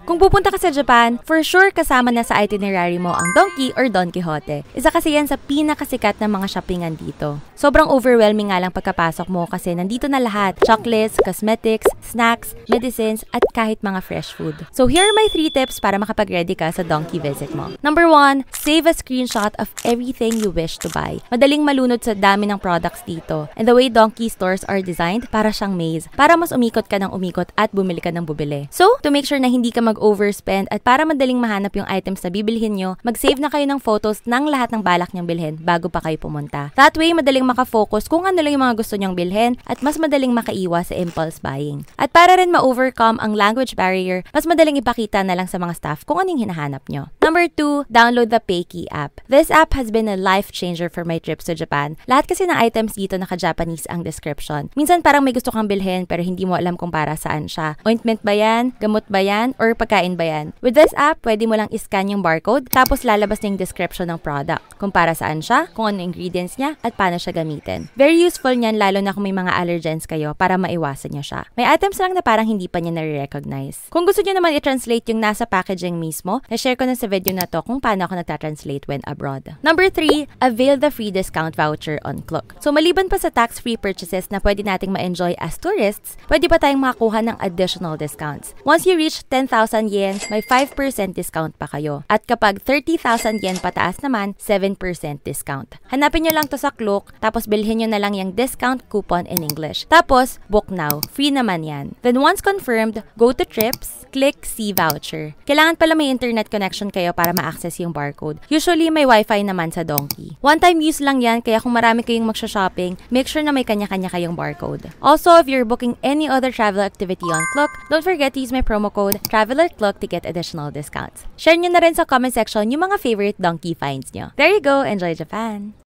Kung pupunta ka sa Japan, for sure kasama na sa itinerary mo ang Donkey or Don Quixote. Isa kasi yan sa pinakasikat ng mga shoppingan dito. Sobrang overwhelming nga lang pagkapasok mo kasi nandito na lahat. Chocolates, cosmetics, snacks, medicines, at kahit mga fresh food. So here are my 3 tips para makapag-ready ka sa Donkey visit mo. Number 1, save a screenshot of everything you wish to buy. Madaling malunod sa dami ng products dito. And the way Donkey stores are designed, para siyang maze. Para mas umikot ka ng umikot at bumili ka ng bumili. So, to make sure na hindi ka mag-overspend at para madaling mahanap yung items na bibilhin nyo, mag-save na kayo ng photos ng lahat ng balak nyong bilhin bago pa kayo pumunta. That way, madaling makafocus kung ano lang yung mga gusto nyong bilhin at mas madaling makaiwas sa impulse buying. At para rin ma-overcome ang language barrier, mas madaling ipakita na lang sa mga staff kung anong hinahanap nyo. Number 2, download the Peiki app. This app has been a life changer for my trips to Japan. Lahat kasi ng items dito naka-Japanese ang description. Minsan parang may gusto kang bilhin pero hindi mo alam kung para saan siya. Ointment ba yan? Gamot ba yan? Or pagkain ba yan? With this app, pwede mo lang iscan yung barcode tapos lalabas na yung description ng product. Kung para saan siya, kung ano ingredients niya, at paano siya gamitin. Very useful niyan lalo na kung may mga allergens kayo para maiwasan niyo siya. May items lang na parang hindi pa niya nare-recognize. Kung gusto niyo naman i-translate yung nasa packaging mismo, na-share ko na sa video na to kung paano ako nagta-translate when abroad. Number 3, avail the free discount voucher on Klook. So maliban pa sa tax-free purchases na pwede nating ma-enjoy as tourists, pwede pa tayong makakuha ng additional discounts. Once you reach 10,000 yen, may 5% discount pa kayo. At kapag 30,000 yen pataas naman, 7% discount. Hanapin nyo lang to sa Klook, tapos bilhin nyo na lang yung discount coupon in English. Tapos, book now. Free naman yan. Then once confirmed, go to Trips, click See Voucher. Kailangan pala may internet connection kayo para ma-access yung barcode. Usually, may wifi naman sa Donkey. One-time use lang yan, kaya kung marami kayong magsha-shopping, make sure na may kanya-kanya kayong barcode. Also, if you're booking any other travel activity on Klook, don't forget to use my promo code TRAVELERKLOOK to get additional discounts. Share nyo na rin sa comment section yung mga favorite Donkey finds nyo. There you go! Enjoy Japan!